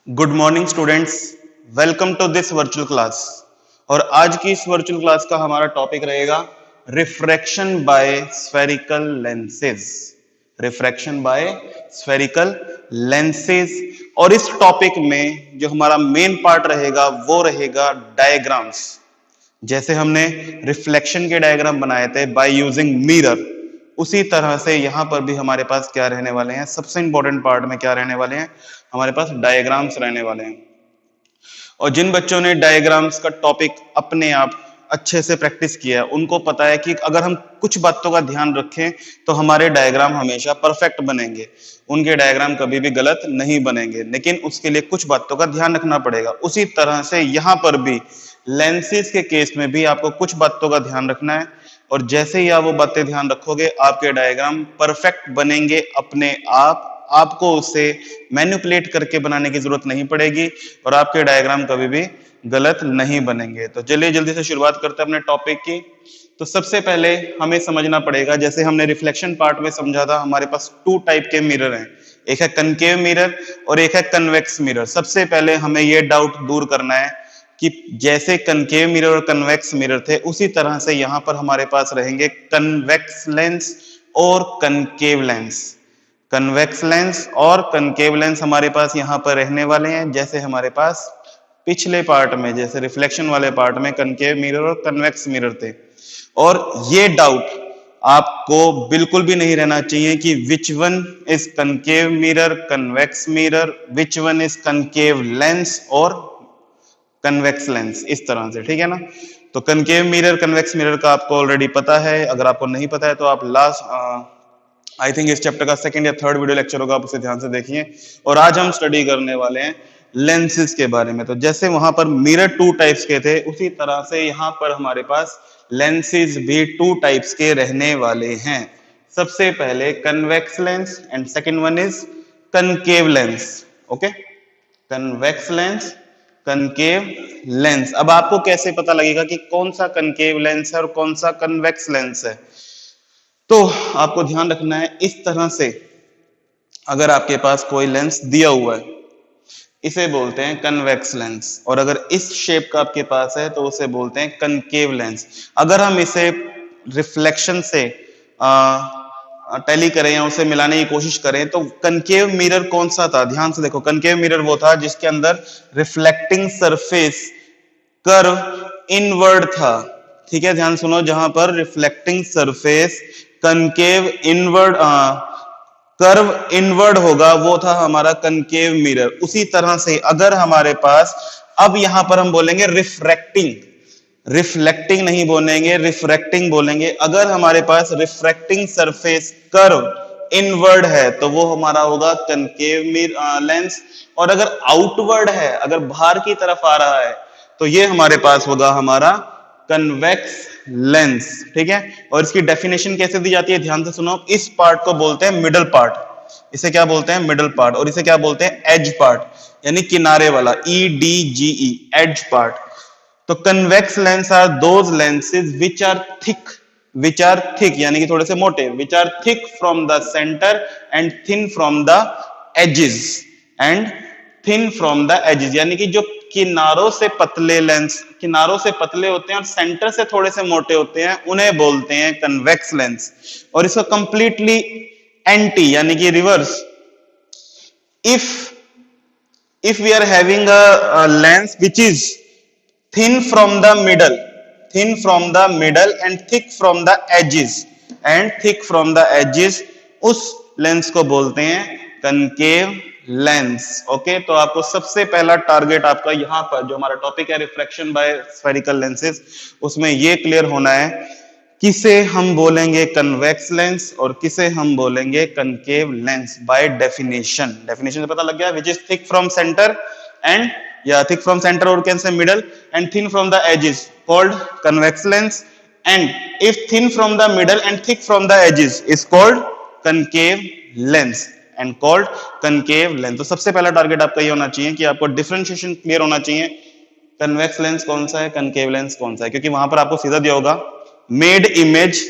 Good morning students, welcome to this virtual class. और आज की इस वर्चुअल क्लास का हमारा टॉपिक रहेगा refraction by spherical lenses. Refraction by spherical lenses. और इस टॉपिक में जो हमारा मेन पार्ट रहेगा वो रहेगा डायग्राम्स। जैसे हमने रिफ्लेक्शन के डायग्राम बनाए थे बाय यूजिंग मिरर, उसी तरह से यहां पर भी हमारे पास क्या रहने वाले हैं, सबसे इंपॉर्टेंट पार्ट में क्या रहने वाले हैं, हमारे पास डायग्राम्स रहने वाले हैं। और जिन बच्चों ने डायग्राम्स का टॉपिक अपने आप अच्छे से प्रैक्टिस किया है उनको पता है कि अगर हम कुछ बातों का ध्यान रखें तो हमारे डायग्राम हमेशा परफेक्ट बनेंगे, उनके डायग्राम कभी भी गलत नहीं बनेंगे। लेकिन उसके लिए कुछ बातों का ध्यान रखना पड़ेगा। उसी तरह से यहां पर भी लेंसेज के केस में भी आपको कुछ बातों का ध्यान रखना है, और जैसे ही आप वो बातें ध्यान रखोगे आपके डायग्राम परफेक्ट बनेंगे अपने आप। आपको उसे मैनिपुलेट करके बनाने की जरूरत नहीं पड़ेगी और आपके डायग्राम कभी भी गलत नहीं बनेंगे। तो चलिए जल्दी से शुरुआत करते हैं अपने टॉपिक की। तो सबसे पहले हमें समझना पड़ेगा, जैसे हमने रिफ्लेक्शन पार्ट में समझा था, हमारे पास टू टाइप के मिरर हैं, एक है कनकेव मिरर और एक है कन्वेक्स मिरर। सबसे पहले हमें यह डाउट दूर करना है कि जैसे कनकेव मिरर और कन्वेक्स मिरर थे उसी तरह से यहां पर हमारे पास रहेंगे कन्वेक्स लेंस और कनकेव लेंस। कन्वेक्स लेंस और कनकेव लेंस हमारे पास यहां पर रहने वाले हैं। जैसे हमारे पास पिछले पार्ट में, जैसे रिफ्लेक्शन वाले पार्ट में कनकेव मिरर और कन्वेक्स मिरर थे। और ये डाउट आपको बिल्कुल भी नहीं रहना चाहिए कि विच one is concave mirror, convex mirror, which one is concave lens और कन्वेक्स लेंस, इस तरह से, ठीक है ना। तो कनकेव मिरर कन्वेक्स मिरर का आपको ऑलरेडी पता है। अगर आपको नहीं पता है तो आप लास्ट आई थिंक इस चैप्टर का सेकंड या थर्ड वीडियो लेक्चर होगा, आप उसे ध्यान से देखिए। और आज हम स्टडी करने वाले हैं लेंसेज के बारे में। तो जैसे वहां पर मिरर टू टाइप्स के थे उसी तरह से यहाँ पर हमारे पास लेंसेज भी टू टाइप्स के रहने वाले हैं। सबसे पहले convex lens and second one is concave lens. Okay, convex lens, concave lens. अब आपको कैसे पता लगेगा कि कौन सा कनकेव लेंस है और कौन सा कन्वेक्स लेंस है? तो आपको ध्यान रखना है, इस तरह से अगर आपके पास कोई लेंस दिया हुआ है इसे बोलते हैं कन्वेक्स लेंस, और अगर इस शेप का आपके पास है तो उसे बोलते हैं कनकेव लेंस। अगर हम इसे रिफ्लेक्शन से टैली करें या उसे मिलाने की कोशिश करें तो कनकेव मिरर कौन सा था? ध्यान से देखो, कनकेव मिरर वो था जिसके अंदर रिफ्लेक्टिंग सरफेस कर्व इनवर्ड था। ठीक है, ध्यान सुनो, जहां पर reflecting surface concave inward curve inward होगा वो था हमारा कनकेव मिरर। उसी तरह से अगर हमारे पास, अब यहां पर हम बोलेंगे रिफ्रैक्टिंग, रिफ्लेक्टिंग नहीं बोलेंगे, रिफ्रैक्टिंग बोलेंगे। अगर हमारे पास रिफ्रैक्टिंग सरफेस कर्व इनवर्ड है तो वो हमारा होगा कनकेव लेंस, और अगर आउटवर्ड है, अगर बाहर की तरफ आ रहा है तो ये हमारे पास होगा हमारा कन्वेक्स लेंस। ठीक है, और इसकी डेफिनेशन कैसे दी जाती है, ध्यान से सुनो। इस पार्ट को बोलते हैं मिडल पार्ट, इसे क्या बोलते हैं? Middle part. और इसे क्या बोलते हैं? एज पार्ट, यानी किनारे वाला, EDGE, एज पार्ट। तो convex lens are those lenses which are thick यानी कि थोड़े से मोटे, which are thick from the centre and thin from the edges, and thin from the edges, यानी कि जो किनारों से पतले लेंस, किनारों से पतले होते हैं और सेंटर से थोड़े से मोटे होते हैं, उन्हें बोलते हैं कन्वेक्स लेंस। और इसका कंप्लीटली एंटी यानी कि reverse, if we are having a lens which is thin from the middle, thin from the middle and thick from the edges, and thick from the edges, उस lens को बोलते हैं concave lens. Okay, तो आपको सबसे पहला target आपका यहां पर जो हमारा टॉपिक है रिफ्रैक्शन बाय स्फेरिकल लेंसेज, उसमें ये क्लियर होना है किसे हम बोलेंगे कन्वेक्स लेंस और किसे हम बोलेंगे concave lens by definition. Definition से पता लग गया, which is thick from centre and thick from center or can say middle and thin from the edges called convex lens, and if thin from the middle and thick from the edges is called concave lens and called concave lens। तो सबसे पहला target आपका ये होना चाहिए कि आपको differentiation clear होना चाहिए, कन्वेक्स लेंस कौन सा है, कनकेव लेंस कौन सा है। क्योंकि वहां पर आपको सीधा दिया होगा made image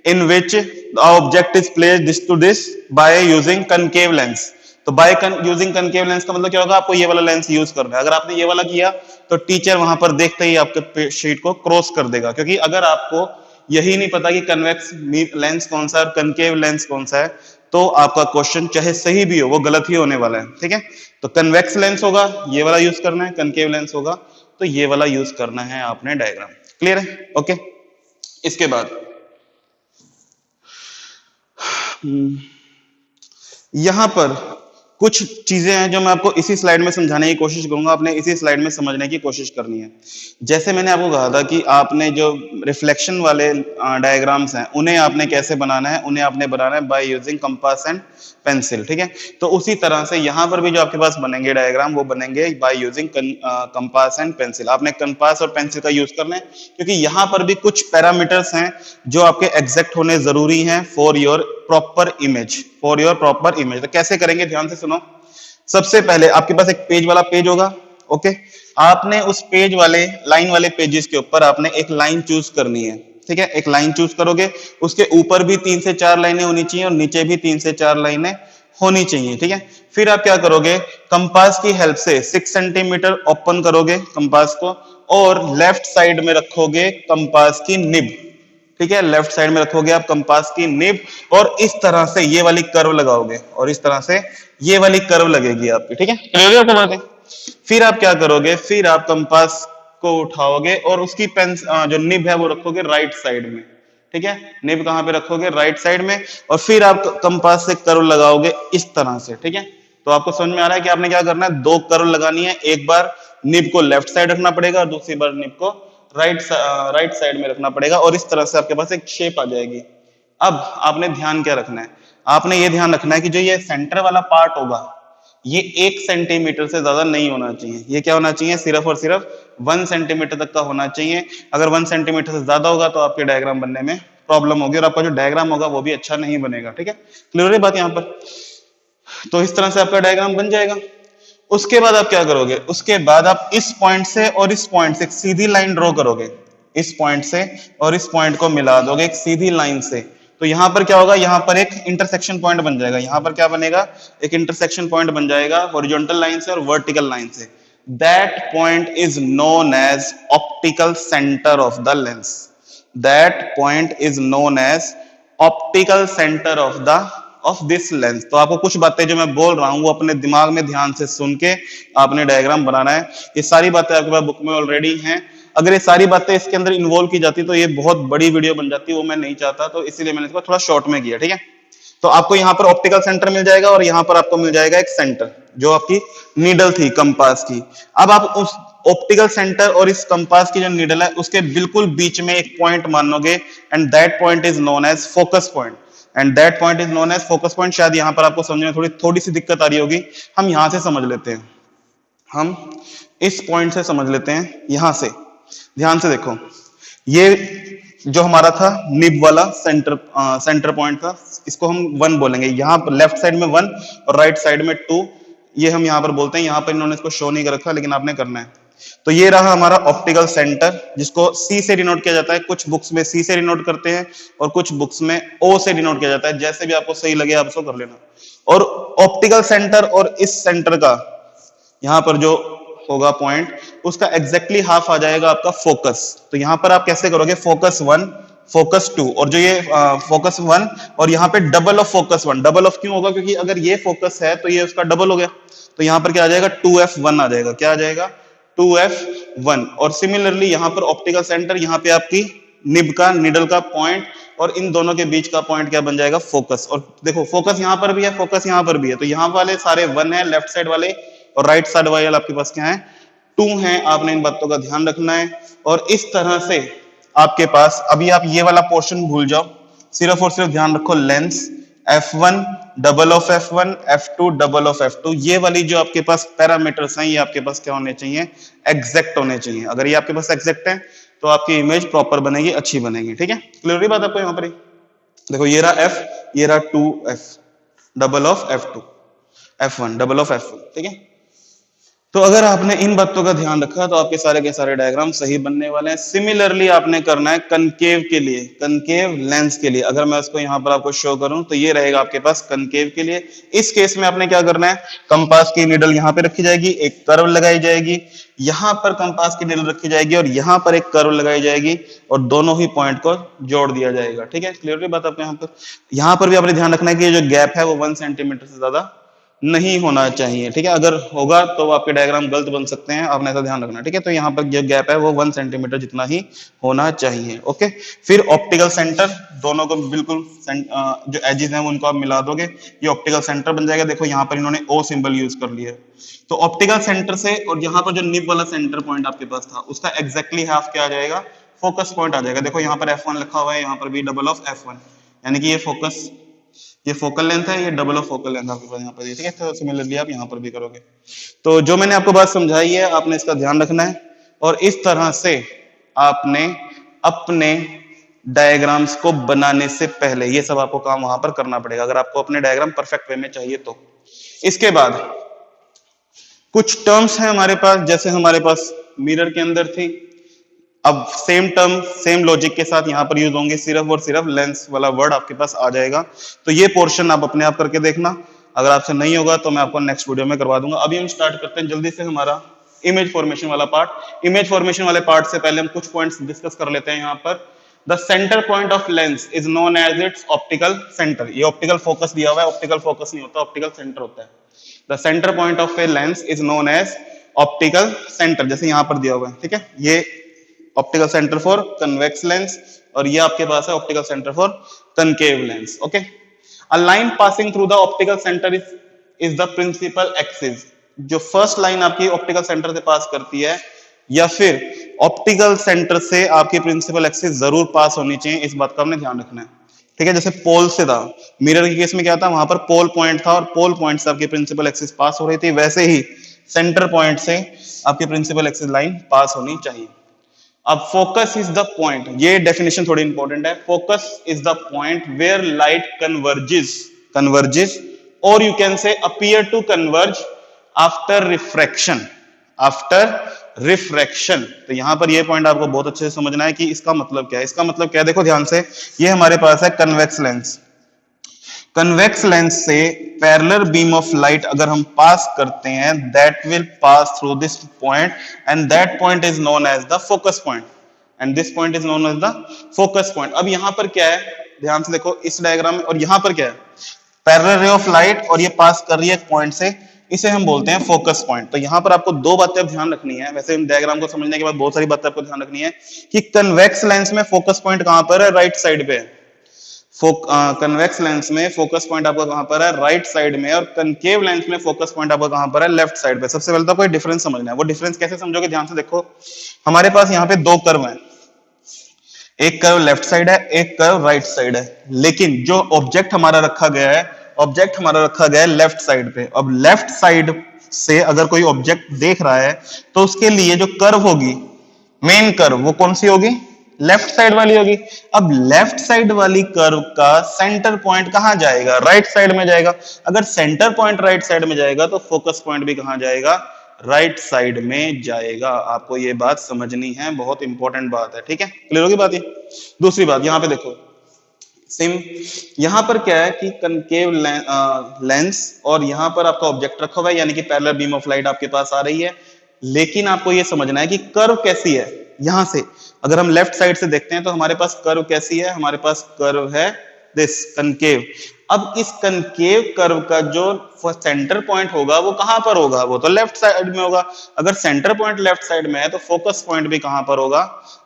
in which the object is placed this to this by using concave lens, तो बाय यूजिंग कनकेव लेंस का मतलब क्या होगा, आपको ये वाला लेंस यूज करना है। अगर आपने ये वाला किया तो टीचर वहां पर देखते ही आपके शीट को क्रॉस कर देगा, क्योंकि अगर आपको यही नहीं पता कि कन्वेक्स लेंस कौन सा है और कनकेव लेंस कौन सा है, तो आपका क्वेश्चन चाहे सही भी हो वो गलत ही होने वाला है। ठीक है, तो कन्वेक्स लेंस होगा ये वाला यूज करना है, कनकेव लेंस होगा तो ये वाला यूज करना है आपने डायग्राम। क्लियर है? ओके, इसके बाद यहां पर कुछ चीजें हैं जो मैं आपको इसी स्लाइड में समझाने की कोशिश करूंगा, आपने इसी स्लाइड में समझने की कोशिश करनी है। जैसे मैंने आपको कहा था कि आपने जो रिफ्लेक्शन वाले डायग्राम्स हैं उन्हें आपने कैसे बनाना है, उन्हें आपने बनाना है by using compass and pencil. ठीक है, तो उसी तरह से यहां पर भी जो आपके पास बनेंगे डायग्राम वो बनेंगे by using compass and pencil. आपने कंपास और पेंसिल का यूज करना है, क्योंकि यहां पर भी कुछ पैरामीटर्स हैं जो आपके एग्जैक्ट होने जरूरी हैं for your proper image, for your proper image. तो कैसे करेंगे, ध्यान से सुनो। सबसे पहले आपके पास एक पेज वाला पेज होगा। ओके, आपने उस पेज वाले लाइन वाले पेजेस के ऊपर आपने एक लाइन चूज करनी है। ठीक है, एक लाइन चूज करोगे, उसके ऊपर भी 3 से 4 लाइनें होनी चाहिए और नीचे भी 3 से 4 लाइनें होनी चाहिए। ठीक है, फिर आप क्या करोगे, कंपास की हेल्प से 6 सेंटीमीटर ओपन करोगे कंपास को और लेफ्ट साइड में रखोगे कंपास की निब। ठीक है, लेफ्ट साइड में रखोगे आप कंपास की निब और इस तरह से ये वाली कर्व लगाओगे और इस तरह से ये वाली कर्व लगेगी आपकी। ठीक है, क्लियर है आपको बातें? फिर आप क्या करोगे, फिर आप कंपास को उठाओगे और उसकी पेन जो निब है वो रखोगे राइट साइड में। ठीक है, निब कहां पे रखोगे, राइट साइड में, और फिर आप कंपास से कर्व लगाओगे इस तरह से। ठीक है, तो आपको समझ में आ रहा है कि आपने क्या करना है, 2 कर्व लगानी है। एक बार निब को लेफ्ट साइड रखना पड़ेगा और दूसरी बार निब को राइट साइड में रखना पड़ेगा और इस तरह से आपके पास एक शेप आ जाएगी। अब आपने ध्यान क्या रखना है, आपने ये ध्यान रखना है कि जो ये सेंटर वाला पार्ट होगा ये 1 सेंटीमीटर से ज्यादा नहीं होना चाहिए। ये क्या होना चाहिए, सिर्फ और सिर्फ 1 सेंटीमीटर तक का होना चाहिए। अगर 1 सेंटीमीटर से ज्यादा होगा तो आपके डायग्राम बनने में प्रॉब्लम होगी और आपका जो डायग्राम होगा वो भी अच्छा नहीं बनेगा। ठीक है, क्लियर है बात यहाँ पर? तो इस तरह से आपका डायग्राम बन जाएगा। उसके बाद आप क्या करोगे, उसके बाद आप इस पॉइंट से और इस पॉइंट से एक सीधी लाइन ड्रॉ करोगे। इस पॉइंट से और इस पॉइंट को मिला दोगे एक सीधी लाइन से। तो यहां पर क्या होगा, यहां पर एक इंटरसेक्शन पॉइंट बन जाएगा। यहां पर क्या बनेगा, एक इंटरसेक्शन पॉइंट बन जाएगा हॉरिजॉन्टल लाइन से और वर्टिकल लाइन से। That point is known as optical centre of the lens. That point is known as optical centre of this lens. तो आपको कुछ बातें जो मैं बोल रहा हूं वो अपने दिमाग में ध्यान से सुन के आपने डायग्राम बनाना है। ये सारी बातें आपके पास बुक में ऑलरेडी हैं। अगर ये सारी बातें इसके अंदर इन्वॉल्व की जाती तो ये बहुत बड़ी वीडियो बन जाती, वो मैं नहीं चाहता, तो इसीलिए मैंने इसको थोड़ा शॉर्ट में किया। ठीक है, तो आपको यहाँ पर ऑप्टिकल सेंटर मिल जाएगा और यहाँ पर आपको मिल जाएगा एक सेंटर जो आपकी नीडल थी कंपास की। अब आप उस ऑप्टिकल सेंटर और इस कंपास की जो नीडल है उसके बिल्कुल बीच में एक पॉइंट मानोगे and that point is known as focus point. And that point is known as focus point. शायद यहां पर आपको समझने में थोड़ी सी दिक्कत आ रही होगी, हम यहां से समझ लेते हैं। हम इस पॉइंट से समझ लेते हैं, यहां से ध्यान से देखो। ये जो हमारा था निब वाला सेंटर पॉइंट था, इसको हम 1 बोलेंगे। यहाँ पर लेफ्ट साइड में 1 और राइट साइड में 2, ये हम यहाँ पर बोलते हैं। यहाँ पर इन्होंने इसको शो नहीं कर रखा लेकिन आपने करना है। तो ये रहा हमारा ऑप्टिकल सेंटर, जिसको सी से डिनोट किया जाता है। कुछ बुक्स में सी से डिनोट करते हैं और कुछ बुक्स में ओ से डिनोट किया जाता है, जैसे भी आपको सही लगे आप उसको कर लेना। और ऑप्टिकल सेंटर और इस सेंटर का यहाँ पर जो होगा पॉइंट, उसका एग्जैक्टली हाफ आ जाएगा आपका फोकस। तो यहाँ पर आप कैसे करोगे, फोकस 1 फोकस 2, और जो ये फोकस 1 और यहाँ पे double of focus 1। Double of क्यों होगा, क्योंकि अगर ये फोकस है तो ये उसका डबल हो गया। तो यहाँ पर क्या आ जाएगा, 2f1 आ जाएगा। क्या आ जाएगा, 2f1। और सिमिलरली यहाँ पर ऑप्टिकल सेंटर, यहाँ पे आपकी निब का नीडल का पॉइंट और इन दोनों के बीच का पॉइंट क्या बन जाएगा, फोकस। और देखो फोकस यहाँ पर भी है, फोकस यहाँ पर भी है, तो यहाँ वाले सारे 1 है लेफ्ट साइड वाले और राइट साइड वाले आपके पास क्या है, 2 है। आपने इन बातों का ध्यान रखना है। और इस तरह से आपके पास, अभी आप ये वाला पोर्शन भूल जाओ, सिर्फ और सिर्फ ध्यान रखो lens f1 double of f1 f2 double of f2। ये वाली जो आपके पास पैरामीटर्स हैं ये आपके पास क्या होने चाहिए, एग्जैक्ट होने चाहिए। अगर ये आपके पास एग्जैक्ट है तो आपकी इमेज प्रॉपर बनेगी, अच्छी बनेगी। ठीक है, क्लियर बात आपको यहाँ पर? देखो ये रहा f, ये रहा 2f double of f2 f1 double of f1। ठीक है, तो अगर आपने इन बातों का ध्यान रखा तो आपके सारे के सारे डायग्राम सही बनने वाले हैं। सिमिलरली आपने करना है कनकेव के लिए, कनकेव लेंस के लिए। अगर मैं उसको यहाँ पर आपको शो करूं तो ये रहेगा आपके पास कनकेव के लिए। इस केस में आपने क्या करना है, कंपास की नीडल यहाँ पे रखी जाएगी, एक कर्व लगाई जाएगी, यहाँ पर कंपास की नीडल रखी जाएगी और यहाँ पर एक कर्व लगाई जाएगी और दोनों ही पॉइंट को जोड़ दिया जाएगा। ठीक है, क्लियर बात आपको। यहाँ पर भी आपने ध्यान रखना है कि जो गैप है वो 1 सेंटीमीटर से ज्यादा नहीं होना चाहिए। ठीक है, अगर होगा तो आपके डायग्राम गलत बन सकते हैं, आपने ऐसा ध्यान रखना। ठीक है, तो यहाँ पर जो गैप है वो 1 सेंटीमीटर जितना ही होना चाहिए। ओके, फिर ऑप्टिकल सेंटर, दोनों को बिल्कुल जो एजेस हैं उनको आप मिला दोगे, ये ऑप्टिकल सेंटर बन जाएगा। देखो यहाँ पर इन्होंने ओ सिंबल यूज कर लिया है, तो ऑप्टिकल सेंटर से और यहाँ पर जो निब वाला सेंटर पॉइंट आपके पास था उसका एग्जैक्टली हाफ क्या आ जाएगा, फोकस पॉइंट आ जाएगा। देखो यहाँ पर F1 लिखा हुआ है, यहाँ पर भी डबल ऑफ F1, यानी कि ये फोकस, ये फोकल लेंथ है, ये डबल ऑफ फोकल लेंथ आपके पास यहाँ पर। ठीक है, तो सिमिलरली आप यहाँ पर भी करोगे। तो जो मैंने आपको बात समझाई है आपने इसका ध्यान रखना है और इस तरह से आपने अपने डायग्राम्स को बनाने से पहले ये सब आपको काम वहां पर करना पड़ेगा, अगर आपको अपने डायग्राम परफेक्ट वे में चाहिए तो। इसके बाद कुछ टर्म्स हैं हमारे पास, जैसे हमारे पास मिरर के अंदर थी, अब सेम टर्म सेम लॉजिक के साथ यहाँ पर यूज होंगे, सिर्फ और सिर्फ लेंस वाला वर्ड आपके पास आ जाएगा। तो ये पोर्शन आप अपने आप करके देखना, अगर आपसे नहीं होगा तो मैं आपको नेक्स्ट वीडियो में करवा दूंगा। अभी हम स्टार्ट करते हैं जल्दी से हमारा इमेज फॉर्मेशन वाला पार्ट। इमेज फॉर्मेशन वाले पार्ट से पहले हम कुछ पॉइंट्स डिस्कस कर लेते हैं। यहाँ पर the centre point of lens is known as its optical centre. ये ऑप्टिकल फोकस दिया हुआ है, ऑप्टिकल फोकस नहीं होता, ऑप्टिकल सेंटर होता है। The centre point of a lens is known as optical centre, जैसे यहाँ पर दिया हुआ है। ठीक है, ये optical centre for convex lens और ये आपके पास है optical centre for concave lens. Okay, a line passing through the optical centre is the principal axis. जो फर्स्ट लाइन आपकी ऑप्टिकल सेंटर से पास करती है या फिर ऑप्टिकल सेंटर से आपकी प्रिंसिपल एक्सिस जरूर पास होनी चाहिए, इस बात का हमने ध्यान रखना है। ठीक है, जैसे पोल से था, मिरर के केस में क्या था, वहां पर पोल पॉइंट था और पोल पॉइंट से आपकी प्रिंसिपल एक्सिस पास हो रही थी, वैसे ही सेंटर पॉइंट से आपकी प्रिंसिपल एक्सिस लाइन पास होनी चाहिए। अब फोकस इज द पॉइंट, ये डेफिनेशन थोड़ी इंपॉर्टेंट है। Focus is the point where light converges और you can say appear to converge after refraction, तो यहां पर ये पॉइंट आपको बहुत अच्छे से समझना है कि इसका मतलब क्या है। इसका मतलब क्या है, देखो ध्यान से, ये हमारे पास है कन्वेक्स लेंस। कन्वेक्स लेंस से पैरेलल बीम ऑफ लाइट अगर हम पास करते हैं, that will pass through this point and that point is known as the focus point, and this point is known as the focus point. अब यहां पर क्या है, ध्यान से देखो इस डायग्राम में, और यहां पर क्या है, पैरेलल रे ऑफ लाइट और ये पास कर रही है एक पॉइंट से, इसे हम बोलते हैं फोकस पॉइंट। तो यहां पर आपको दो बातें ध्यान रखनी है, वैसे डायग्राम को समझने के बाद बहुत सारी बातें आपको ध्यान रखनी है कि कन्वेक्स लेंस में फोकस पॉइंट कहां पर है, राइट साइड पे है। कन्वेक्स लेंस में फोकस पॉइंट आपका कहां पर है, राइट साइड में, और कनकेव लेंस में फोकस पॉइंट आपका कहां पर है, लेफ्ट साइड पे। सबसे पहले तो आपको डिफरेंस समझना है। वो डिफरेंस कैसे समझोगे, ध्यान से देखो, हमारे पास यहाँ पे दो कर्व हैं, एक कर्व लेफ्ट साइड है, एक कर्व राइट साइड है, लेकिन जो ऑब्जेक्ट हमारा रखा गया है लेफ्ट साइड पे। अब लेफ्ट साइड से अगर कोई ऑब्जेक्ट देख रहा है तो उसके लिए जो कर्व होगी, मेन कर्व, वो कौन सी होगी, लेफ्ट साइड वाली होगी। अब लेफ्ट साइड वाली कर्व का सेंटर पॉइंट कहां जाएगा, राइट साइड में जाएगा। अगर सेंटर पॉइंट राइट साइड में जाएगा तो फोकस पॉइंट भी कहां जाएगा, राइट साइड में जाएगा। आपको ये बात समझनी है, बहुत इंपॉर्टेंट बात है। ठीक है, क्लियर होगी बात ये। दूसरी बात, यहां पे देखो सिम, यहां पर क्या है कि कनकेव लेंस और यहां पर आपका ऑब्जेक्ट रखा हुआ है, यानी कि पैरेलल बीम ऑफ लाइट आपके पास आ रही है, लेकिन आपको ये समझना है कि कर्व कैसी है। यहां से अगर हम लेफ्ट साइड से देखते हैं तो हमारे पास कर्व कैसी है, हमारे पास कर्व है दिस कनकेव। अब इस कनकेव कर्व का जो सेंटर पॉइंट होगा वो कहां पर होगा, वो तो लेफ्ट साइड में होगा। अगर सेंटर पॉइंट लेफ्ट साइड में है तो फोकस पॉइंट भी कहां पर होगा,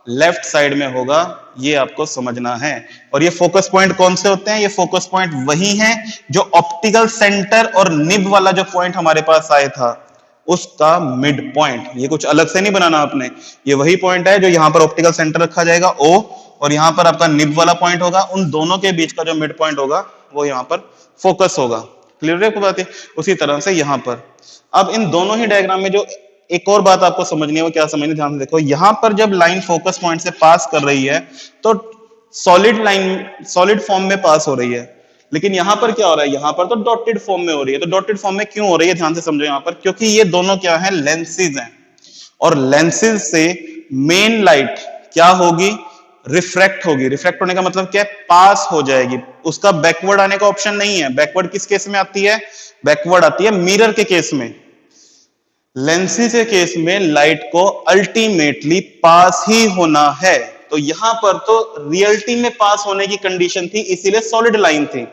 लेफ्ट साइड में होगा। ये आपको समझना है। और ये फोकस पॉइंट कौन से होते हैं, ये फोकस पॉइंट वही हैं जो ऑप्टिकल सेंटर और निब वाला जो पॉइंट हमारे पास आया था उसका मिड पॉइंट। ये कुछ अलग से नहीं बनाना आपने, ये वही पॉइंट है जो यहां पर ऑप्टिकल सेंटर रखा जाएगा O, और यहां पर आपका निब वाला पॉइंट होगा। उन दोनों के बीच का जो मिड पॉइंट होगा वो यहां पर फोकस होगा। क्लियर है बात है। उसी तरह से यहां पर अब इन दोनों ही डायग्राम में जो एक और बात आपको समझनी है, वो क्या समझनी, ध्यान से देखो, यहां पर जब लाइन फोकस पॉइंट से पास कर रही है तो सॉलिड लाइन, सॉलिड फॉर्म में पास हो रही है, लेकिन यहां पर क्या हो रहा है, यहां पर तो डॉटेड फॉर्म में हो रही है। तो डॉटेड फॉर्म में क्यों हो रही है, ध्यान से समझो यहां पर, क्योंकि ये दोनों क्या है, लेंसेज हैं, और लेंसेज से मेन लाइट क्या होगी, रिफ्रैक्ट होगी। रिफ्रैक्ट होने का मतलब क्या है, पास हो जाएगी, उसका बैकवर्ड आने का ऑप्शन नहीं है। बैकवर्ड किस केस में आती है, बैकवर्ड आती है मिरर के केस में। लेंसेज के केस में लाइट को अल्टीमेटली पास ही होना है। तो यहां पर तो रियलिटी में पास होने की कंडीशन थी, इसीलिए सॉलिड लाइन थी।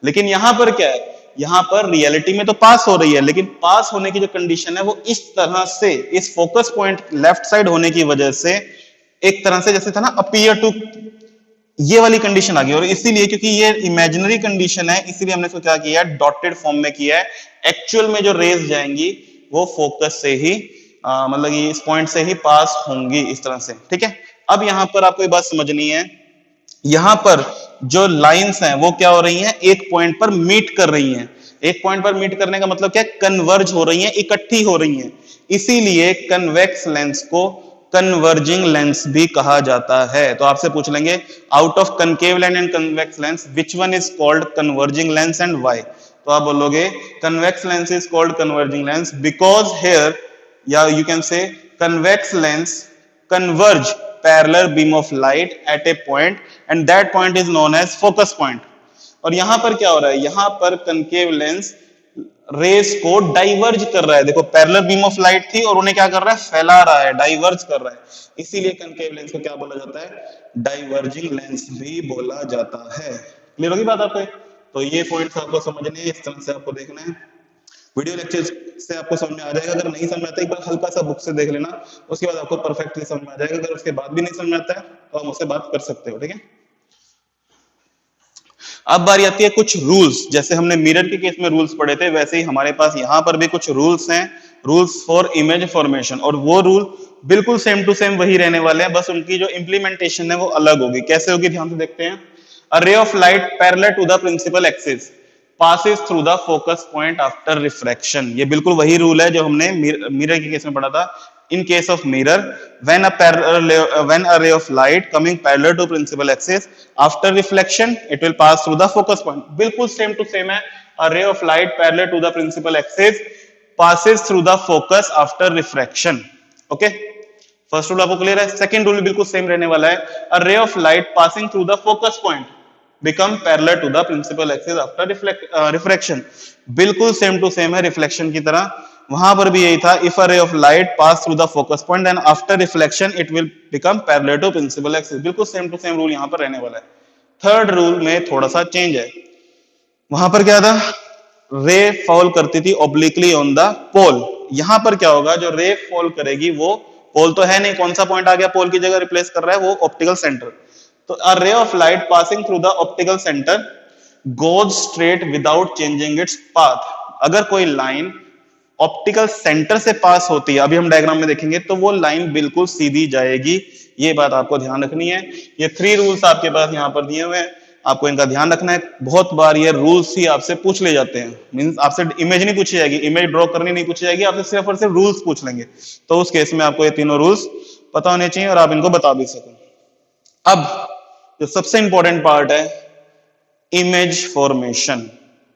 लेकिन यहां पर क्या है, यहां पर रियलिटी में तो पास हो रही है, लेकिन पास होने की जो कंडीशन है वो इस तरह से, इस फोकस पॉइंट लेफ्ट साइड होने की वजह से, एक तरह से जैसे था ना अपीयर टू, ये वाली कंडीशन आ गई। और इसीलिए क्योंकि ये इमेजिनरी कंडीशन है, इसीलिए हमने इसको क्या किया है, डॉटेड फॉर्म में किया है। एक्चुअल में जो रेज जाएंगी वो फोकस से ही मतलब ये इस पॉइंट से ही पास होंगी, इस तरह से, ठीक है। अब यहां पर आपको ये बात समझनी है, यहां पर जो लाइंस हैं वो क्या हो रही हैं, एक पॉइंट पर मीट कर रही हैं। एक पॉइंट पर मीट करने का मतलब क्या है, कन्वर्ज हो रही हैं, इकट्ठी हो रही हैं। इसीलिए कन्वेक्स लेंस को कन्वर्जिंग लेंस भी कहा जाता है। तो आपसे पूछ लेंगे, out of concave lens and convex lens which one is called converging lens and why? तो आप बोलोगे convex lens is called converging lens because here, या you can say convex lens converge parallel beam of light at a point and that point is known as focus point। और यहां पर क्या हो रहा है, यहां पर कनकेव लेंस रेस को डाइवर्ज कर रहा है। देखो पैरेलल बीम ऑफ लाइट थी और उन्हें क्या कर रहा है, फैला रहा है, डाइवर्ज कर रहा है। इसीलिए कनकेव लेंस को क्या बोला जाता है, डाइवर्जिंग लेंस भी बोला जाता है। क्लियर होगी बात आपको? तो ये पॉइंट्स आपको समझने हैं, इस तरह से आपको देखना है। वीडियो लेक्चर से आपको समझ में आ जाएगा। अगर नहीं समझ में आता एक बार हल्का सा बुक से देख लेना, उसके बाद आपको परफेक्टली समझ में आ जाएगा। अगर उसके बाद भी नहीं समझ में आता है तो आप मुझसे बात कर सकते हो, ठीक है। अब बारी आती है कुछ रूल्स। जैसे हमने मिरर के केस में रूल्स पढ़े थे, वैसे ही हमारे पास यहाँ पर भी कुछ रूल्स हैं, रूल्स फॉर इमेज फॉर्मेशन। और वो रूल बिल्कुल सेम टू सेम वही रहने वाले हैं, बस उनकी जो इंप्लीमेंटेशन है वो अलग होगी। कैसे होगी, ध्यान से देखते हैं। A ray of light parallel to the principal axis passes through the focus point after refraction। ये बिल्कुल वही रूल है जो हमने मिरर के केस में पढ़ा था। In case of mirror, when a ray of light coming parallel to principal axis after reflection, it will pass through the focus point। बिल्कुल सेम टू सेम है। A ray of light parallel to the principal axis passes through the focus after refraction। Okay? First rule आपको clear है। Second rule बिल्कुल same रहने वाला है। A ray of light passing through the focus point become parallel to the principal axis after refraction। बिल्कुल same to same है reflection की तरह। वहां पर भी यही था, if a ray of light pass through the focus point then after reflection it will become parallel to principal axis। बिल्कुल सेम टू सेम रूल यहां पर रहने वाला है। थर्ड रूल में थोड़ा सा चेंज है। वहां पर क्या था, रे फॉल करती थी ऑब्लिकली ऑन द पोल। यहां पर क्या होगा, जो रे फॉल करेगी वो पोल तो है नहीं, कौन सा पॉइंट आ गया पोल की जगह रिप्लेस कर रहा है, वो ऑप्टिकल सेंटर। तो a ray of light passing through the optical center goes straight without changing its path। अगर कोई लाइन ऑप्टिकल सेंटर से पास होती है, अभी हम डायग्राम में देखेंगे, तो वो लाइन बिल्कुल सीधी जाएगी। ये बात आपको ध्यान रखनी है। ये 3 रूल्स आपके पास यहाँ पर दिए हुए हैं, आपको इनका ध्यान रखना है। बहुत बार ये रूल्स ही आपसे पूछ ले जाते हैं, मींस आपसे इमेज नहीं पूछी जाएगी, इमेज ड्रॉ करनी नहीं पूछी जाएगी, आपसे सिर्फ और सिर्फ रूल्स पूछ लेंगे। तो उस केस में आपको ये तीनों रूल्स पता होने चाहिए और आप इनको बता भी सकें। अब जो सबसे इंपॉर्टेंट पार्ट है, image formation.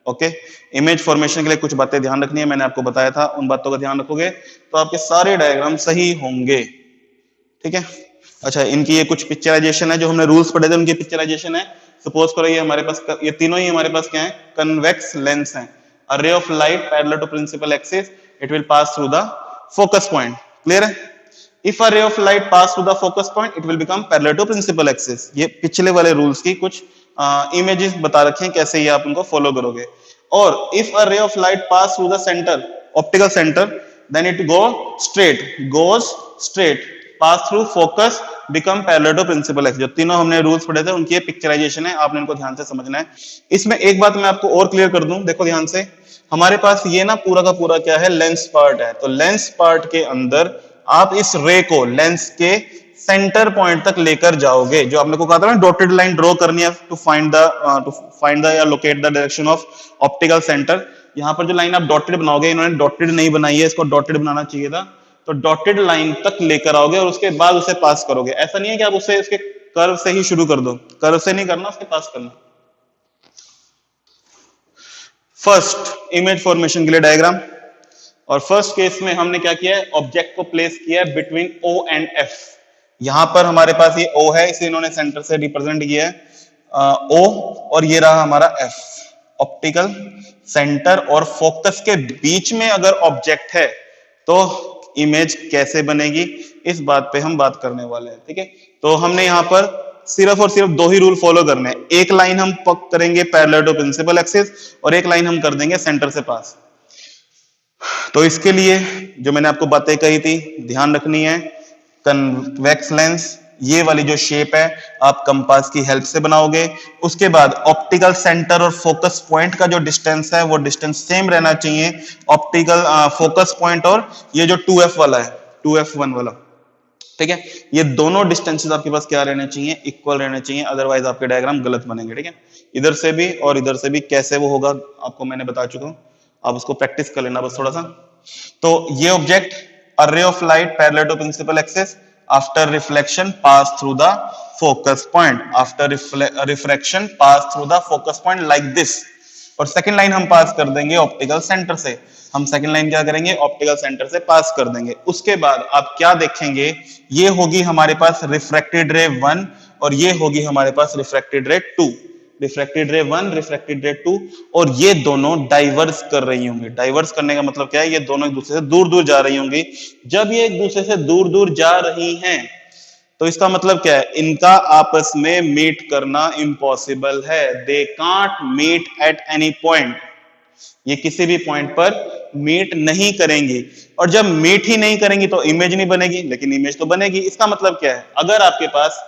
Okay, image formation के लिए कुछ बातें ध्यान रखनी है, मैंने आपको बताया था। उन बातों का ध्यान रखोगे तो आपके सारे डायग्राम सही होंगे, ठीक है। अच्छा, इनकी ये कुछ पिक्चराइजेशन है, जो हमने रूल्स पढ़े थे उनकी पिक्चराइजेशन है। सपोज करो ये हमारे पास, ये तीनों ही हमारे पास क्या है, कन्वेक्स लेंस है। A ray of light parallel to principal axis, it will pass through the focus point. Clear है? If a ray of light pass through the focus point, it will become parallel to principal axis। ये पिछले वाले rules की कुछ images बता रखे हैं, कैसे ये आप उनको फॉलो करोगे। और if a ray of light pass through the center, optical center, then it goes straight, pass through focus, become parallel to principal axis। जो तीनों हमने रूल्स पढ़े थे उनकी पिक्चराइजेशन है, आपने इनको ध्यान से समझना है। इसमें एक बात मैं आपको और क्लियर कर दूं, देखो ध्यान से। हमारे पास ये ना पूरा का पूरा क्या है, लेंस पार्ट है। तो लेंस पार्ट के अंदर आप इस रे को लेंस के सेंटर पॉइंट तक लेकर जाओगे। जो आपने को कहा था ना, डॉटेड लाइन ड्रॉ करनी है टू फाइंड द या locate the direction of optical centre. यहां पर जो लाइन आप डॉटेड बनाओगे, इन्होंने डॉटेड नहीं बनाई है, इसको डॉटेड बनाना चाहिए था। तो डॉटेड लाइन तक लेकर आओगे और उसके बाद उसे पास करोगे। ऐसा नहीं है कि आप उसे उसके कर्व से ही शुरू कर दो, कर्व से नहीं करना, उसके पास करना। फर्स्ट इमेज फॉर्मेशन के लिए डायग्राम, और फर्स्ट केस में हमने क्या किया है, ऑब्जेक्ट को प्लेस किया है बिटवीन O एंड F। यहां पर हमारे पास ये O है, इसे इन्होंने सेंटर से रिप्रेजेंट किया है O, और ये रहा हमारा F। ऑप्टिकल सेंटर और फोकस के बीच में अगर ऑब्जेक्ट है तो इमेज कैसे बनेगी, इस बात पे हम बात करने वाले हैं। ठीक है, तो हमने यहां पर सिर्फ और सिर्फ दो ही रूल फॉलो करने हैं। एक लाइन हम पक करेंगे पैरेलल टू प्रिंसिपल एक्सिस, और एक लाइन हम कर देंगे सेंटर से पास। तो इसके लिए जो मैंने आपको बातें कही थी ध्यान रखनी है। कन्वेक्स लेंस, ये वाली जो शेप है आप कंपास की हेल्प से बनाओगे। उसके बाद ऑप्टिकल सेंटर और फोकस पॉइंट का जो डिस्टेंस है वो डिस्टेंस सेम रहना चाहिए। ऑप्टिकल फोकस पॉइंट और ये जो 2F वाला है, 2F1 वाला, ठीक है, ये दोनों डिस्टेंसेस आपके पास क्या रहने चाहिए, इक्वल रहने चाहिए, अदरवाइज आपके डायग्राम गलत बनेंगे। ठीक है, इधर से भी और इधर से भी कैसे वो होगा आपको मैंने बता चुका हूं, आप उसको प्रैक्टिस कर लेना बस थोड़ा सा। तो ये object, a ray of light parallel to principal axis after reflection pass through the focus point, after refraction pass through the focus point like this। और सेकंड लाइन हम पास कर देंगे ऑप्टिकल सेंटर से। हम सेकंड लाइन क्या करेंगे, optical centre से पास कर देंगे। उसके बाद आप क्या देखेंगे, ये होगी हमारे पास रिफ्रैक्टेड रे 1 और ये होगी हमारे पास रिफ्रैक्टेड रे 2। रिफ्रैक्टेड रे 1, रिफ्रैक्टेड रे 2, और ये दोनों डाइवर्स कर रही होंगी। डाइवर्स करने का मतलब क्या है, ये दोनों एक दूसरे से दूर दूर जा रही होंगी। जब ये एक दूसरे से दूर दूर जा रही हैं तो इसका मतलब क्या है, इनका आपस में मीट करना इम्पॉसिबल है। They can't meet at any point, ये किसी भी पॉइंट पर मीट नहीं करेंगी। और जब मीट ही नहीं करेंगी तो इमेज नहीं बनेगी, लेकिन इमेज तो बनेगी। इसका मतलब क्या है, अगर आपके पास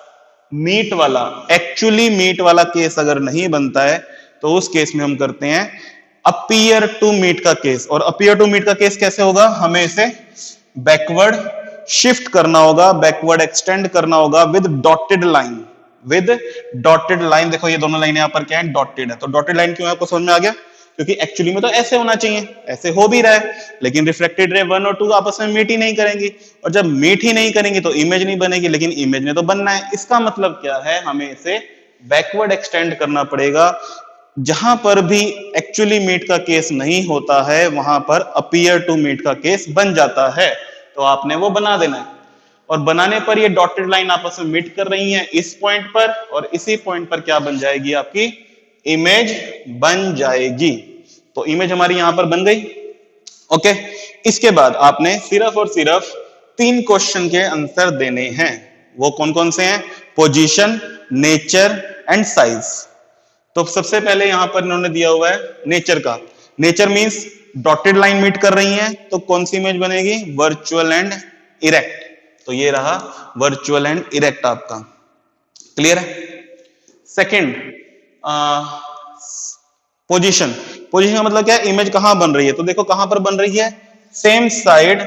मीट वाला, एक्चुअली मीट वाला केस अगर नहीं बनता है तो उस केस में हम करते हैं अपीयर टू मीट का केस। और अपीयर टू मीट का केस कैसे होगा, हमें इसे बैकवर्ड शिफ्ट करना होगा, बैकवर्ड एक्सटेंड करना होगा with dotted line. With dotted line, देखो ये दोनों लाइन यहां पर क्या है, डॉटेड है। तो डॉटेड लाइन क्यों है, आपको समझ में आ गया, क्योंकि एक्चुअली में तो ऐसे होना चाहिए, ऐसे हो भी रहा है, लेकिन रिफ्लेक्टेड रे 1 और 2 आपस में मीट ही नहीं करेंगी। और जब मीट ही नहीं करेंगी तो इमेज नहीं बनेगी, लेकिन इमेज ने तो बनना है। इसका मतलब क्या है, हमें इसे बैकवर्ड एक्सटेंड करना पड़ेगा। जहां पर भी एक्चुअली मीट का केस नहीं होता है वहां पर अपीयर टू मीट का केस बन जाता है, तो आपने वो बना देना है। और बनाने पर ये डॉटेड लाइन आपस में मीट कर रही है इस पॉइंट पर, और इसी पॉइंट पर क्या बन जाएगी, आपकी इमेज बन जाएगी। तो इमेज हमारी यहां पर बन गई। ओके, इसके बाद आपने सिर्फ और सिर्फ 3 क्वेश्चन के आंसर देने हैं। वो कौन कौन से हैं, पोजीशन, नेचर एंड साइज। तो सबसे पहले यहां पर इन्होंने दिया हुआ है नेचर का। Nature means dotted line meet कर रही है, तो कौन सी इमेज बनेगी, वर्चुअल एंड इरेक्ट। तो ये रहा वर्चुअल एंड इरेक्ट आपका, क्लियर है। Second, position. पोजीशन का मतलब क्या है, इमेज कहां बन रही है। तो देखो कहां पर बन रही है, same side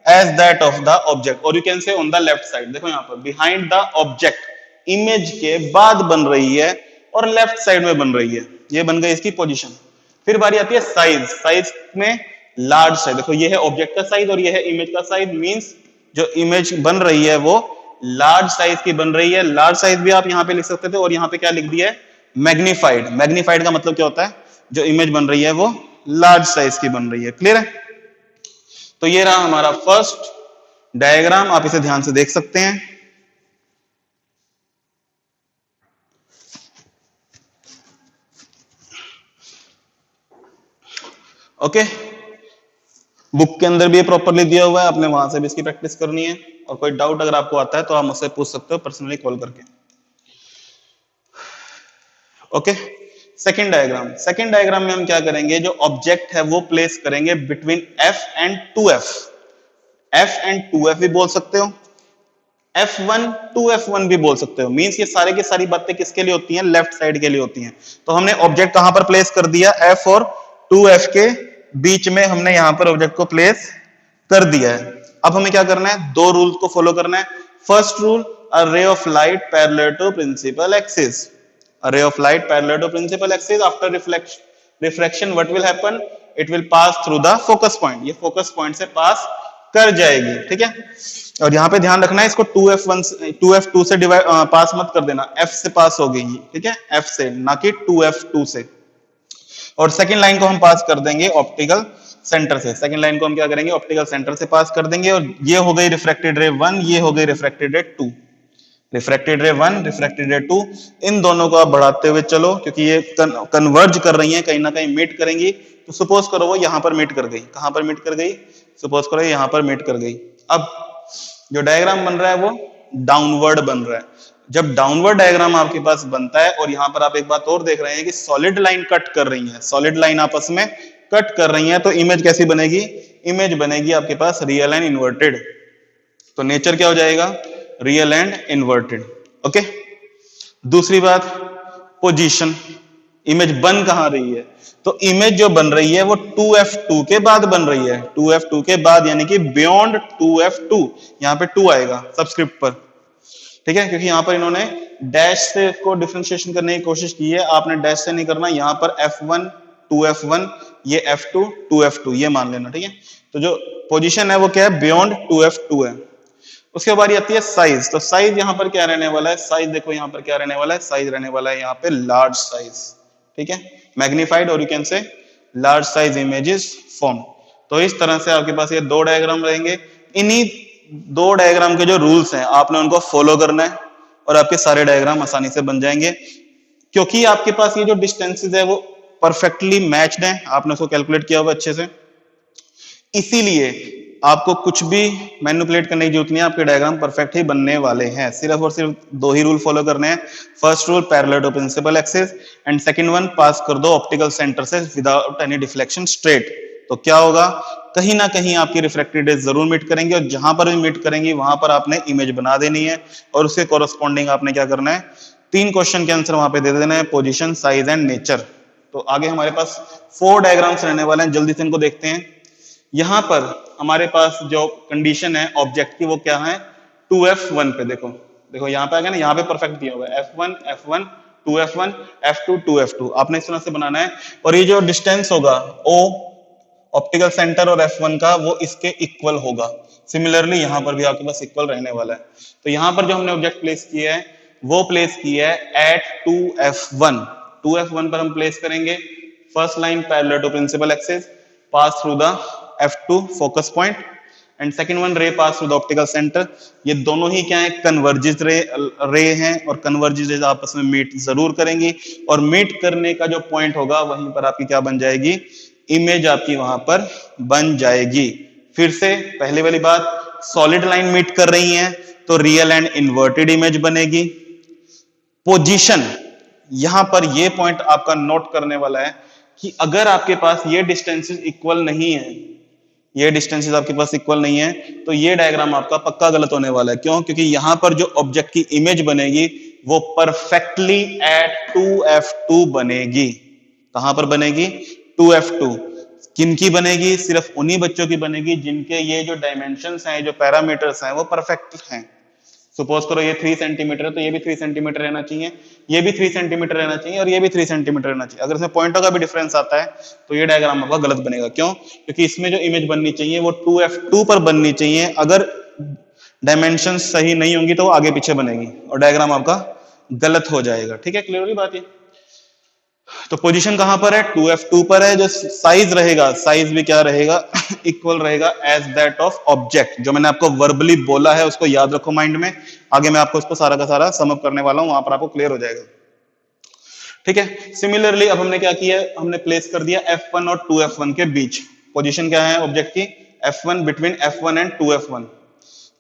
as that of the object, और you can say on the left side. देखो यहां पर बिहाइंड द ऑब्जेक्ट, इमेज के बाद बन रही है और लेफ्ट साइड में बन रही है। ये बन गई इसकी पोजीशन। फिर बारी आती है साइज। साइज में लार्ज साइज, देखो ये है ऑब्जेक्ट का साइज और ये है इमेज का साइज। मींस जो इमेज बन रही है वो लार्ज साइज की बन रही है। लार्ज साइज भी आप यहां पे लिख सकते थे, और यहां पे क्या लिख दिया है, मैग्नीफाइड। मैग्नीफाइड का मतलब क्या होता है, जो इमेज बन रही है वो लार्ज साइज की बन रही है, क्लियर है। तो ये रहा हमारा फर्स्ट डायग्राम, आप इसे ध्यान से देख सकते हैं। ओके, बुक के अंदर भी ये प्रॉपरली दिया हुआ है, आपने वहां से भी इसकी प्रैक्टिस करनी है। और कोई डाउट अगर आपको आता है तो आप मुझसे पूछ सकते हो पर्सनली कॉल करके। Okay, second diagram. Second diagram में हम क्या करेंगे, जो ऑब्जेक्ट है वो प्लेस करेंगे between F and 2F। F and 2F भी बोल सकते हो, F1 2F1 भी बोल सकते हो। मींस ये सारे की सारी बातें किसके लिए होती हैं, लेफ्ट साइड के लिए होती हैं। तो हमने ऑब्जेक्ट कहां पर प्लेस कर दिया, F और 2F के बीच में हमने यहां पर ऑब्जेक्ट को प्लेस कर दिया है। अब हमें क्या करना है, 2 रूल को फॉलो करना है। First rule, a ray of light parallel to principal axis. A ray of light parallel to principal axis after refraction what will happen, it will pass through the focus point। ये focus point से पास कर जाएगी, ठीक है। और यहाँ पे ध्यान रखना है, इसको 2F2 से डिवाइड पास मत कर देना, F से पास होगी, ठीक है, F से, ना कि 2F2 से। और सेकंड लाइन को हम पास कर देंगे ऑप्टिकल सेंटर से। सेकंड लाइन को हम क्या करेंगे, ऑप्टिकल सेंटर से पास कर देंगे, और ये हो गई रिफ्रैक्टेड रे 1, ये हो गई रिफ्रैक्टेड रे 2। रिफ्रैक्टेड रे 1, रिफ्रैक्टेड रे 2, इन दोनों को आप बढ़ाते हुए चलो, क्योंकि ये कन्वर्ज कर रही हैं, कहीं ना कहीं मीट करेंगी। तो सपोज करो वो यहां पर मीट कर गई। कहां पर मीट कर गई? सपोज करो यहां पर मीट कर गई। अब जो डायग्राम बन रहा है वो डाउनवर्ड बन रहा है। जब डाउनवर्ड डायग्राम आपके पास बनता है, और यहां पर आप एक बात और देख रहे हैं कि सॉलिड लाइन कट कर रही है, सॉलिड लाइन आपस में कट कर रही है, तो इमेज कैसी बनेगी? इमेज बनेगी आपके पास रियल एंड इन्वर्टेड। तो नेचर क्या हो जाएगा? Real and inverted. ओके, दूसरी बात, पोजीशन। इमेज बन कहां रही है? तो इमेज जो बन रही है वो 2f2 के बाद बन रही है, 2f2 के बाद, यानी कि बियॉन्ड 2f2। यहां पे 2 आएगा सबस्क्रिप्ट पर, ठीक है, क्योंकि यहां पर इन्होंने डैश से इसको डिफरेंशिएशन करने की कोशिश की है। आपने डैश से नहीं करना, यहां पर f1 2f1, ये f2 2f2, ये मान लेना, ठीक है। तो जो पोजीशन है वो क्या है? बियॉन्ड 2f2 है। उसके बाद आती है साइज। तो साइज यहां पर क्या रहने वाला है? साइज देखो यहां पर क्या रहने वाला है? साइज रहने वाला है यहां पे लार्ज साइज, ठीक है, मैग्नीफाइड, और यू कैन से लार्ज साइज इमेजेस फॉर्म। तो इस तरह से आपके पास ये दो डायग्राम रहेंगे। इन्हीं दो डायग्राम के जो रूल्स हैं आपने उनको फॉलो करना है, और आपके सारे डायग्राम आसानी से बन जाएंगे, क्योंकि आपके पास ये जो डिस्टेंसेस है वो परफेक्टली मैच्ड है, आपने उसको कैलकुलेट किया हुआ अच्छे से। इसीलिए आपको कुछ भी मैनिपुलेट करने की जरूरत नहीं है, आपके डायग्राम परफेक्ट ही बनने वाले हैं। सिर्फ और सिर्फ दो ही रूल फॉलो करने हैं। First rule, parallel to principal axis, and second one, pass कर दो ऑप्टिकल सेंटर से विदाउट एनी डिफ्लेक्शन स्ट्रेट। तो क्या होगा? कहीं ना कहीं आपकी रिफ्रैक्टेड रेज जरूर मीट करेंगे, और जहां पर भी मीट करेंगी वहां पर आपने इमेज बना देनी है, और उसके कोरस्पॉन्डिंग आपने क्या करना है? 3 क्वेश्चन के आंसर वहां पे दे देना है, पोजीशन, साइज एंड नेचर। तो आगे हमारे पास 4 डायग्राम्स रहने वाले हैं, जल्दी से इनको देखते हैं। यहां पर हमारे पास जो कंडीशन है ऑब्जेक्ट की वो क्या है? 2f1 पे देखो, देखो यहां पे आ गया ना, यहां पे परफेक्ट दिया हुआ है f1 f1 2f1 f2 2f2, आपने इस तरह से बनाना है। और ये जो डिस्टेंस होगा o ऑप्टिकल सेंटर और f1 का, वो इसके इक्वल होगा। सिमिलरली यहां पर भी आपके पास इक्वल रहने वाला है। तो यहां पर जो हमने ऑब्जेक्ट प्लेस किया है वो प्लेस किया है एट 2f1। 2f1 पर हम प्लेस करेंगे first line parallel to principal axis, pass through the f2 focus point, and second one ray pass through the optical centre. ये दोनों ही क्या है? कन्वर्जिज रे हैं, और कन्वर्जिज रेज आपस में मीट जरूर करेंगी, और मीट करने का जो पॉइंट होगा वहीं पर आपकी क्या बन जाएगी? इमेज आपकी वहां पर बन जाएगी। फिर से पहले वाली बात, सॉलिड लाइन मीट कर रही है तो रियल एंड इन्वर्टेड इमेज बनेगी। पोजीशन, यहां पर ये पॉइंट आपका नोट करने वाला है कि अगर आपके पास ये डिस्टेंसेस इक्वल नहीं है, ये डिस्टेंसेस आपके पास इक्वल नहीं है, तो ये डायग्राम आपका पक्का गलत होने वाला है। क्यों? क्योंकि यहां पर जो ऑब्जेक्ट की इमेज बनेगी वो परफेक्टली एट 2f2 बनेगी। कहां पर बनेगी? 2f2। किनकी बनेगी? सिर्फ उन्हीं बच्चों की बनेगी जिनके ये जो डायमेंशंस हैं, जो पैरामीटर्स हैं, वो परफेक्ट हैं। सपोज करो ये 3 सेंटीमीटर है, तो ये भी 3 सेंटीमीटर रहना चाहिए, ये भी 3 सेंटीमीटर रहना चाहिए, और ये भी 3 सेंटीमीटर रहना चाहिए। अगर इसमें पॉइंटों का भी डिफरेंस आता है तो ये डायग्राम आपका गलत बनेगा। क्यों? क्योंकि इसमें जो इमेज बननी चाहिए वो 2f2 पर बननी चाहिए। अगर डायमेंशन सही नहीं होंगी तो वो आगे पीछे बनेगी, और डायग्राम आपका गलत हो जाएगा। ठीक है, क्लियर हुई बात ये? तो पोजीशन कहां पर है? 2f2 पर है। जो साइज रहेगा, साइज भी क्या रहेगा? इक्वल रहेगा एज दैट ऑफ ऑब्जेक्ट। जो मैंने आपको वर्बली बोला है उसको याद रखो माइंड में, आगे मैं आपको उसको सारा का सारा सम अप करने वाला हूं, वहां पर आपको क्लियर हो जाएगा। ठीक है, सिमिलरली अब हमने क्या किया? हमने प्लेस कर दिया f1 और 2f1 के बीच। पोजीशन क्या है ऑब्जेक्ट की? f1 between f1 and 2f1।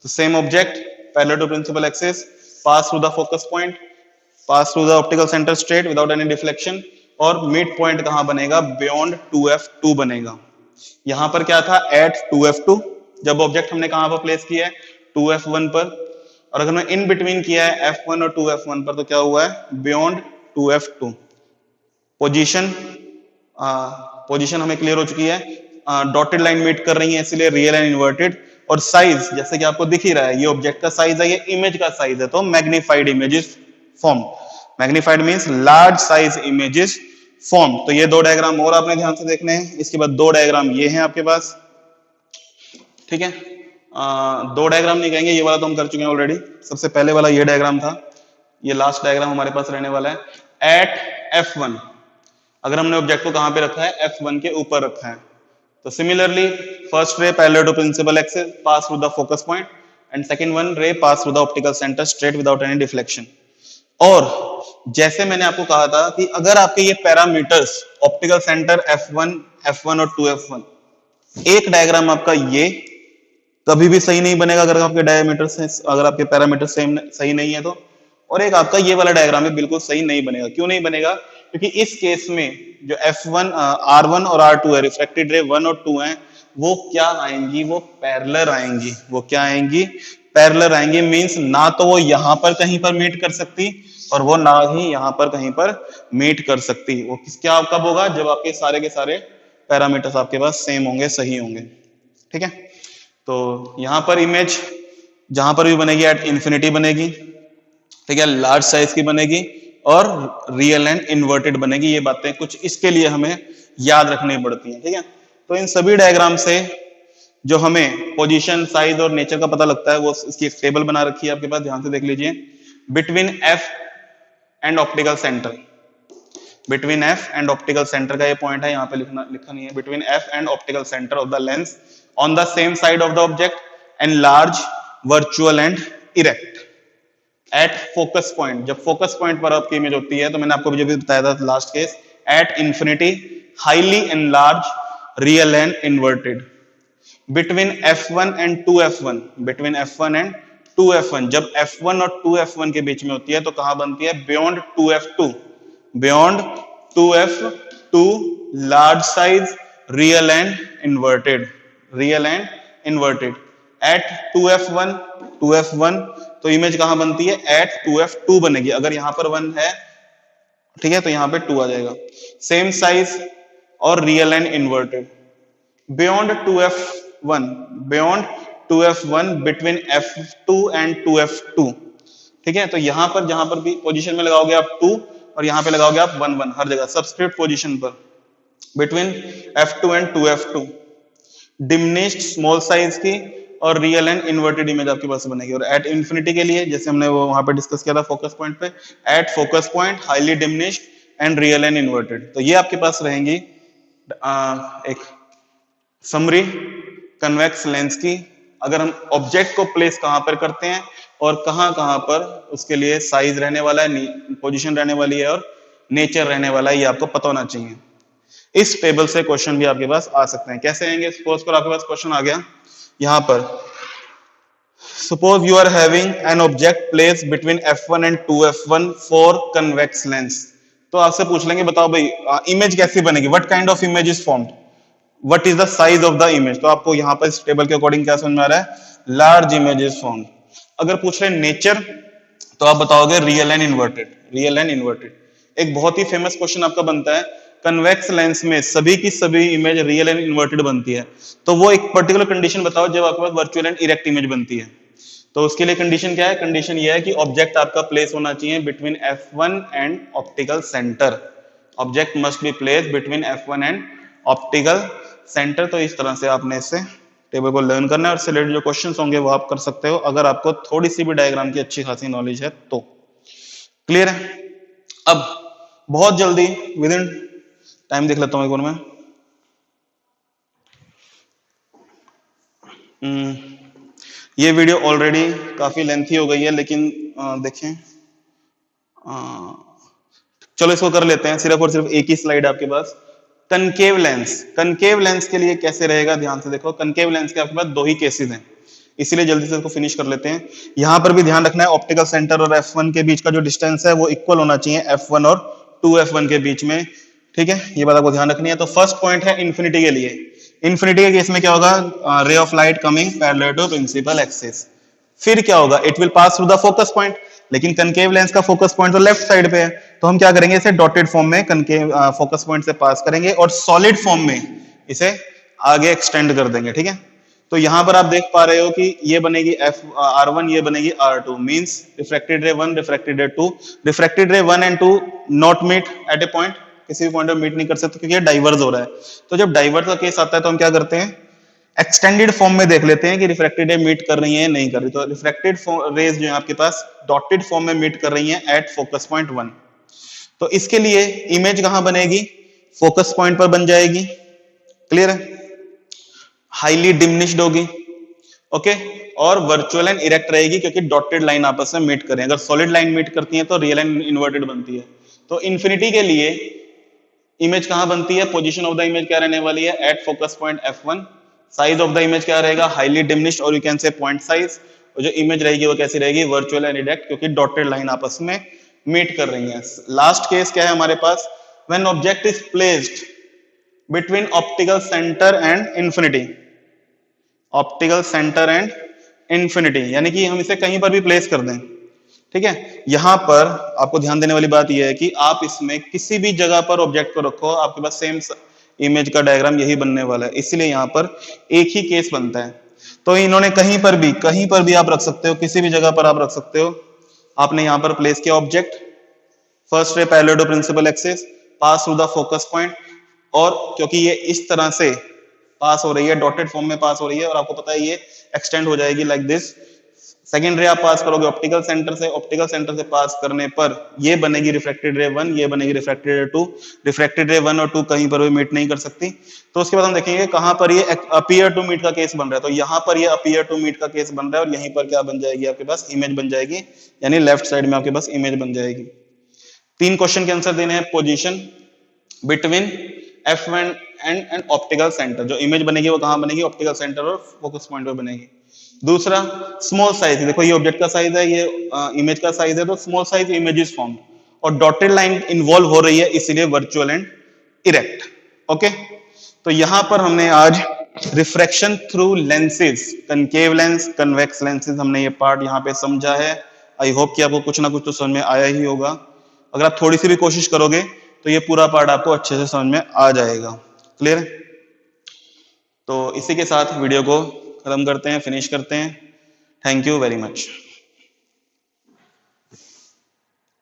तो same object, parallel to principal axis, pass through the focus point, pass through the optical centre straight without any deflection, और मिड पॉइंट कहां बनेगा? Beyond 2f2 बनेगा। यहां पर क्या था? Eight 2f2। जब ऑब्जेक्ट हमने कहां पर प्लेस किया है? 2f1 पर। और अगर मैं इन बिटवीन किया है f1 और 2f1 पर, तो क्या हुआ है? Beyond 2f2। पोजीशन, पोजीशन हमें क्लियर हो चुकी है। डॉटेड लाइन मीट कर रही है, इसलिए रियल एंड इन्वर्टेड। और साइज जैसे कि आपको दिख ही रहा है, ये ऑब्जेक्ट का साइज है, ये इमेज का साइज है, तो magnified images form. Magnified means large size images form. तो ये दो डायग्राम और आपने ध्यान से देखने हैं। इसके बाद दो डायग्राम ये हैं आपके पास। ठीक है, दो डायग्राम नहीं कहेंगे, ये वाला तो हम कर चुके हैं ऑलरेडी। सबसे पहले वाला ये डायग्राम था, ये लास्ट डायग्राम हमारे पास रहने वाला है। एट f1, अगर हमने ऑब्जेक्ट को कहां पे रखा है, F1 के ऊपर रखा है। तो similarly first ray parallel to principal axis pass through the focus point and second one ray pass through the optical centre straight without any deflection. और जैसे मैंने आपको कहा था कि अगर आपके ये parameters optical centre F1, F1 और 2F1, एक डायग्राम आपका ये कभी भी सही नहीं बनेगा अगर आपके डायमीटर से, अगर आपके पैरामीटर सही नहीं है तो, और एक आपका ये वाला डायग्राम है बिल्कुल सही नहीं बनेगा। क्यों नहीं बनेगा? क्योंकि इस केस में जो F1, R1 और R2 है, रिफ्रैक्टेड रे 1 और 2 हैं, वो क्या आएंगी? वो पैरेलल आएंगी। वो क्या आएंगी? पैरेलल आएंगी। मींस ना तो वो यहां पर कहीं पर मीट कर सकती और वो ना ही यहां पर कहीं पर मीट कर सकती। वो क्या कब होगा? जब आपके सारे के सारे पैरामीटर्स आपके पास सेम होंगे, सही होंगे। ठीक है, तो यहां पर इमेज जहां पर भी बनेगी एट इंफिनिटी बनेगी, ठीक है, लार्ज साइज की बनेगी और रियल एंड इन्वर्टेड बनेगी। ये बातें कुछ इसके लिए हमें याद रखनी पड़ती हैं। ठीक है, तो इन सभी डायग्राम से जो हमें पोजीशन, साइज और नेचर का पता लगता है, वो इसकी एक टेबल बना रखी है आपके पास, ध्यान से देख लीजिए। Between F and optical centre, between F and optical centre का ये पॉइंट है, यहाँ पे लिखा नहीं है। Between F and optical centre of the lens on the same side of the object and large, virtual and erect at focus point. जब focus point पर आपकी इमेज होती है, तो मैंने आपको जब बताया था last case, at infinity, highly enlarge, real and inverted. Between F1 and 2F1, between F1 and 2F1, जब F1 और 2F1 के बीच में होती है तो कहां बनती है? Beyond 2F2, beyond 2F2, large size, real and inverted, real and inverted at 2F1, 2F1, तो इमेज कहां बनती है? एट 2F2 बनेगी। अगर यहां पर 1 है, ठीक है, तो यहां पे 2 आ जाएगा। सेम साइज और real and inverted beyond 2F1, beyond 2F1, between F2 and 2F2। ठीक है, तो यहां पर जहां पर भी पोजीशन में लगाओगे आप 2 और यहां पे लगाओगे आप 1 1, हर जगह सब्सक्रिप्ट पोजीशन पर। Between F2 and 2F2, diminished small size की और रियल एंड इन्वर्टेड इमेज आपके पास बनेगी। और एट इंफिनिटी के लिए, जैसे हमने वो वहां पे डिस्कस किया था फोकस पॉइंट पे, at focus point, highly diminished and real and inverted. तो ये आपके पास रहेंगी एक समरी कन्वेक्स लेंस की। अगर हम ऑब्जेक्ट को प्लेस कहां पर करते हैं और कहां कहां पर उसके लिए साइज रहने वाला है, पोजीशन रहने वाली है और नेचर रहने वाला है, ये आपको पता होना चाहिए। इस टेबल से क्वेश्चन भी आपके पास आ सकते हैं। कैसे आएंगे? सपोज कर आपके पास क्वेश्चन आ गया यहां पर, suppose you are having an object place between F1 and 2F1 for convex lens. तो आपसे पूछ लेंगे बताओ भाई इमेज कैसी बनेगी, what kind of image is formed, what is the size of the image. तो आपको यहां पर इस टेबल के अकॉर्डिंग क्या समझ में आ रहा है? Large image is formed. अगर पूछ रहे नेचर, तो आप बताओगे real and inverted, real and inverted. एक बहुत ही फेमस क्वेश्चन आपका बनता है, कन्वेक्स लेंस में सभी की सभी इमेज रियल एंड इन्वर्टेड बनती है, तो वो एक पर्टिकुलर कंडीशन बताओ जब आपके पास वर्चुअल एंड इरेक्ट इमेज बनती है। तो उसके लिए कंडीशन क्या है? कंडीशन ये है कि ऑब्जेक्ट आपका प्लेस होना चाहिए between F1 and optical centre. Object must be place between F1 and optical centre. तो इस तरह से आपने इससे टेबल को लर्न करना है और इससे रिलेटेड जो क्वेश्चंस होंगे वो आप कर सकते हो, अगर आपको थोड़ी सी भी डायग्राम की अच्छी खासी नॉलेज है तो। क्लियर है? अब बहुत जल्दी विद इन टाइम देख लेता हूं एक बार मैं। ये वीडियो ऑलरेडी काफी लेंथी हो गई है, लेकिन देखें, चलो इसको कर लेते हैं। सिर्फ और सिर्फ एक ही स्लाइड आपके पास। कनकेव लेंस, कनकेव लेंस के लिए कैसे रहेगा ध्यान से देखो। कनकेव लेंस के आपके पास दो ही केसेस हैं, इसीलिए जल्दी से इसको फिनिश कर लेते हैं। यहां पर भी ध्यान रखना है ऑप्टिकल सेंटर और F1 के बीच का जो डिस्टेंस है वो इक्वल होना चाहिए F1 और 2F1 के बीच में। ठीक है, ये बात आपको ध्यान रखनी है। तो फर्स्ट पॉइंट है इंफिनिटी के लिए। इंफिनिटी के केस में क्या होगा? Ray of light coming parallel to principal axis. फिर क्या होगा? It will pass through the focus point. लेकिन कनकेव लेंस का फोकस पॉइंट तो लेफ्ट साइड पे है, तो हम क्या करेंगे? इसे डॉटेड फॉर्म में कनकेव फोकस पॉइंट से पास करेंगे और सॉलिड फॉर्म में इसे आगे एक्सटेंड कर देंगे। ठीक है, तो यहां पर आप देख पा रहे हो कि ये बनेगी R1, ये बनेगी R2, means refracted ray 1, refracted रे 2। Refracted ray 1 and 2 not meet at a point, किसी भी पॉइंट पे मीट नहीं कर सकते क्योंकि ये डाइवर्ज हो रहा है। तो जब डाइवर्ज का केस आता है तो हम क्या करते हैं? एक्सटेंडेड फॉर्म में देख लेते हैं कि रिफ्रैक्टेड रे मीट कर रही है नहीं कर रही। तो रिफ्रैक्टेड रेज जो है आपके पास डॉटेड फॉर्म में मीट कर रही है एट फोकस पॉइंट 1। तो इसके लिए इमेज कहां बनेगी? फोकस पॉइंट पर बन जाएगी, क्लियर है, हाईली डिमिनिश्ड होगी, ओके, और वर्चुअल एंड इरेक्ट रहेगी क्योंकि डॉटेड लाइन आपस में मीट करें। अगर सॉलिड लाइन मीट करती है तो रियल एंड इन्वर्टेड बनती है। तो इन्फिनिटी के लिए इमेज कहां बनती है, पोजीशन ऑफ द इमेज क्या रहने वाली है, at focus point f1, size of the image क्या रहेगा, हाईली डिमिनिश्ड और यू कैन से पॉइंट साइज, और जो इमेज रहेगी वो कैसी रहेगी, वर्चुअल एंड इरेक्ट, क्योंकि डॉटेड लाइन आपस में मीट कर रही है। लास्ट केस क्या है हमारे पास, when object is placed between optical centre and infinity, optical centre and infinity, यानी कि हम इसे कहीं पर भी प्लेस कर दें, ठीक है। यहां पर आपको ध्यान देने वाली बात यह है कि आप इसमें किसी भी जगह पर ऑब्जेक्ट को रखो, आपके पास सेम इमेज का डायग्राम यही बनने वाला है, इसलिए यहां पर एक ही केस बनता है। तो इन्होंने कहीं पर भी आप रख सकते हो, किसी भी जगह पर आप रख सकते हो। आपने यहां पर प्लेस किया object, first ray parallel to principal axis, pass through the focus point, और क्योंकि ये इस तरह से पास हो रही है, डॉटेड फॉर्म में पास हो रही है, और आपको पता है ये एक्सटेंड हो जाएगी लाइक दिस। सेकेंड रे आप पास करोगे ऑप्टिकल सेंटर से पास करने पर ये बनेगी रिफ्रैक्टेड रे 1, ये बनेगी रिफ्रैक्टेड रे 2। रिफ्रैक्टेड रे 1 और 2 कहीं पर भी मीट नहीं कर सकती। तो उसके बाद हम देखेंगे कहां पर ये अपीयर टू मीट का केस बन रहा है। तो यहां पर ये अपीयर टू मीट का केस बन रहा है, और यहीं पर क्या बन जाएगी, आपके पास इमेज बन जाएगी, यानी लेफ्ट साइड में आपके पास इमेज बन जाएगी। 3 क्वेश्चन के आंसर देने हैं, position between f1 and optical centre, जो इमेज बनेगी वो कहां बनेगी, ऑप्टिकल सेंटर और फोकस पॉइंट पर बनेगी। दूसरा स्मॉल साइज, देखो ये ऑब्जेक्ट का साइज है, ये इमेज का साइज है, तो small size image is formed, और डॉटेड लाइन इन्वॉल्व हो रही है, इसीलिए वर्चुअल एंड इरेक्ट, ओके। तो यहां पर हमने आज refraction through lenses, concave lens, convex lenses, हमने ये पार्ट यहाँ पे समझा है। आई होप कि आपको कुछ ना कुछ तो समझ में आया ही होगा। अगर आप थोड़ी सी भी कोशिश करोगे तो ये पूरा पार्ट आपको अच्छे से समझ में आ जाएगा, क्लियर है। तो इसी के साथ वीडियो को खत्म करते हैं, फिनिश करते हैं। Thank you very much.